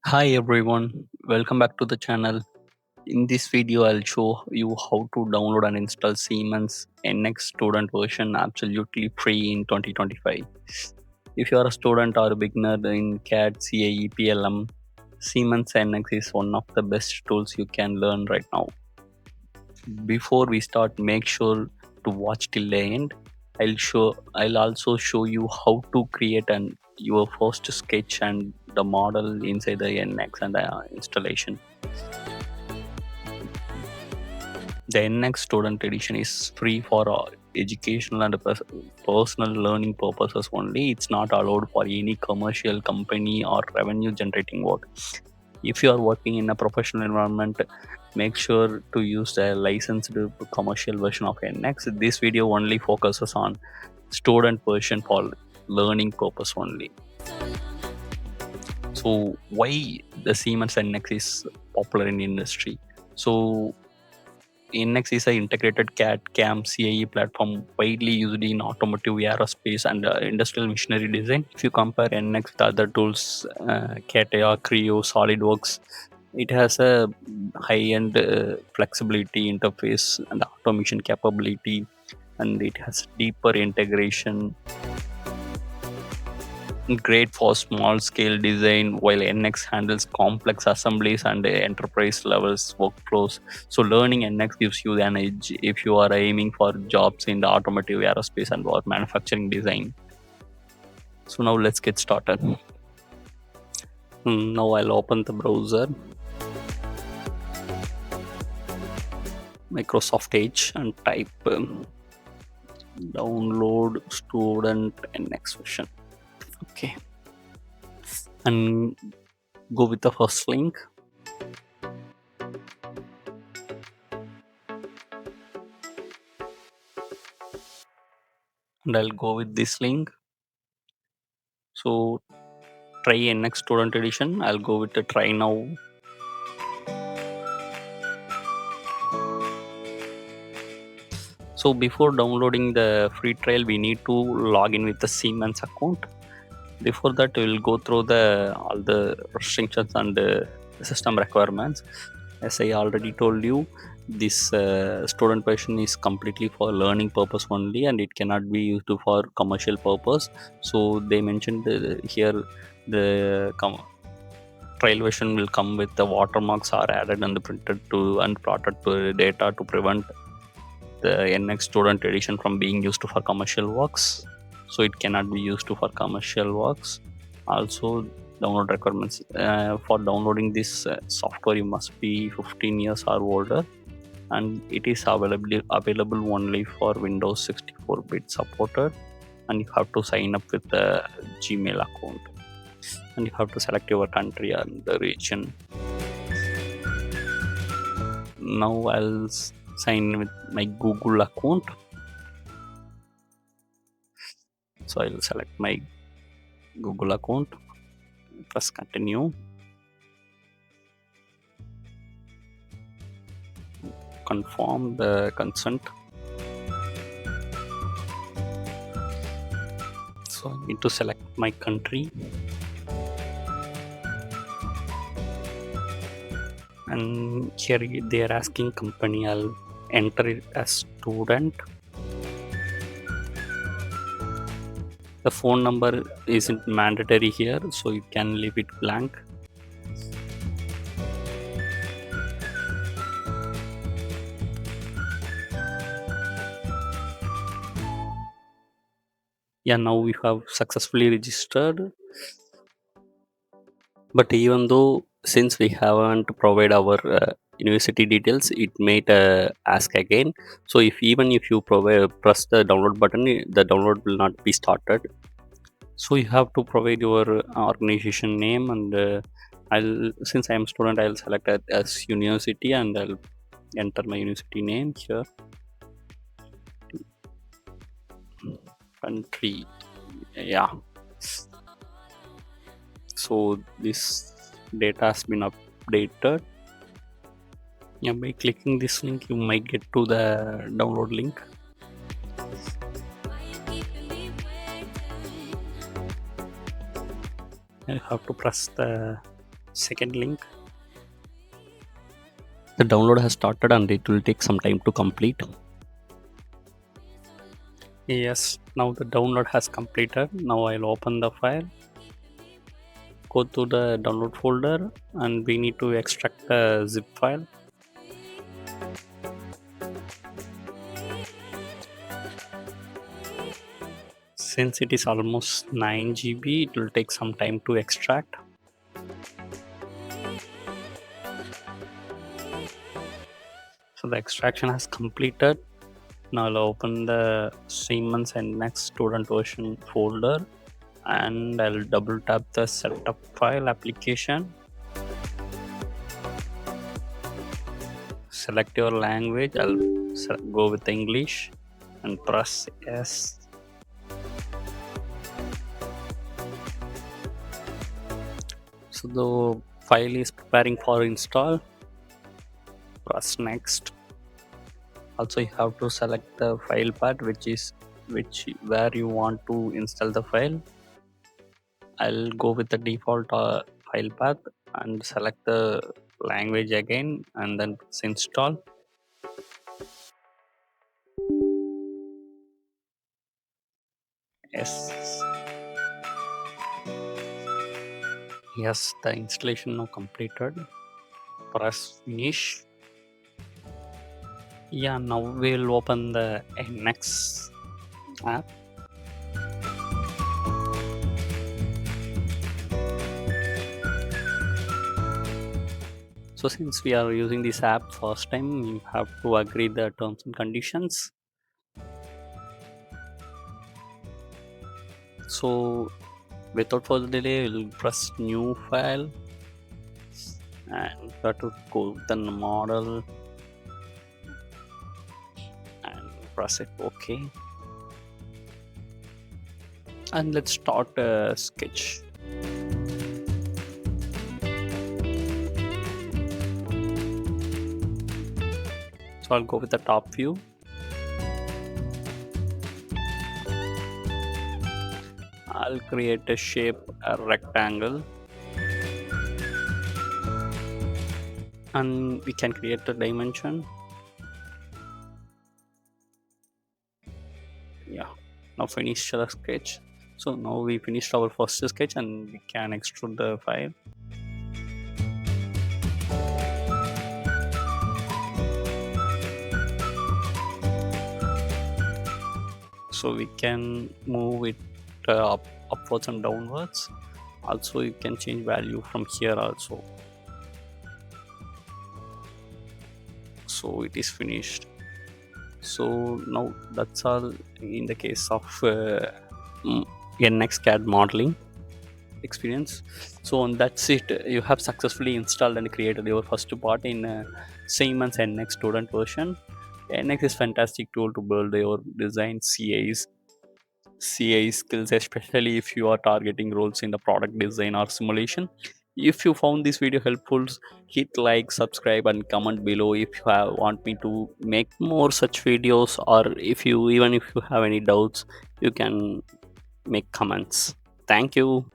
Hi everyone, welcome back to the channel. In this video, I'll show you how to download and install Siemens NX student version absolutely free in 2025. If you are a student or a beginner in CAD, CAE, PLM, Siemens NX is one of the best tools you can learn right now. Before we start, make sure to watch till the end. I'll also show you how to create your first sketch and the model inside the NX and the installation. The NX Student Edition is free for educational and personal learning purposes only. It's not allowed for any commercial company or revenue generating work. If you are working in a professional environment, make sure to use the licensed commercial version of NX. This video only focuses on student version for learning purpose only. So why the Siemens NX is popular in the industry? So NX is an integrated CAD CAM CAE platform widely used in automotive, aerospace, and industrial machinery design. If you compare NX with other tools, CATIA, Creo, SolidWorks, it has a high-end flexibility interface and automation capability, and it has deeper integration. Great for small scale design, while NX handles complex assemblies and enterprise levels workflows. So learning NX gives you an edge if you are aiming for jobs in the automotive, aerospace, and or manufacturing design. So now let's get started. Now I'll open the browser, Microsoft Edge, and type download student NX version. Okay, and go with the first link. And I'll go with this link. So try NX Student Edition. I'll go with the try now. So before downloading the free trial, we need to log in with the Siemens account. Before that, we will go through all the restrictions and system requirements. As I already told you, this student version is completely for learning purpose only, and it cannot be used for commercial purpose. So they mentioned here the trial version will come with the watermarks are added and printed to and plotted to data to prevent the NX Student Edition from being used for commercial works. So it cannot be used for commercial works. Also, download requirements for downloading this software, you must be 15 years or older, and it is available only for Windows 64-bit supported, and you have to sign up with the Gmail account, and you have to select your country and the region. Now I'll sign with my Google account. So I'll select my Google account, press continue, confirm the consent. So I need to select my country, and here they are asking company. I'll enter it as student. The phone number isn't mandatory here, so you can leave it blank. Yeah, now we have successfully registered. But even though since we haven't provided our university details, it might ask again. So even if you press the download button, the download will not be started. So you have to provide your organization name, and since I am student, I'll select it as university, and I'll enter my university name here. Country, yeah. So this data has been updated. Yeah, by clicking this link, you might get to the download link. You have to press the second link. The download has started and it will take some time to complete. Yes, now the download has completed. Now I'll open the file, go to the download folder, and we need to extract the zip file. Since it is almost 9 GB, it will take some time to extract. So the extraction has completed. Now I'll open the Siemens NX student version folder and I'll double tap the setup file application. Select your language. I'll go with English and press yes. So the file is preparing for install. Press next. Also you have to select the file path where you want to install the file. I'll go with the default file path and select the language again and then press install. Yes. Yes, the installation now completed. Press finish. Yeah, now we'll open the NX app. So since we are using this app first time, you have to agree the terms and conditions. So without further delay, we'll press new file and got to go with the model and press it OK. And let's start a sketch. So I'll go with the top view. I'll create a shape, a rectangle, and we can create a dimension. Yeah, now finish the sketch. So now we finished our first sketch and we can extrude the file. So we can move it upwards and downwards. Also you can change value from here also. So it is finished. So now that's all in the case of NX CAD modeling experience. So and that's it. You have successfully installed and created your first part in Siemens NX student version. NX is fantastic tool to build your design CA skills, especially if you are targeting roles in the product design or simulation. If you found this video helpful, hit like, subscribe, and comment below if you want me to make more such videos, or if you have any doubts, you can make comments. Thank you.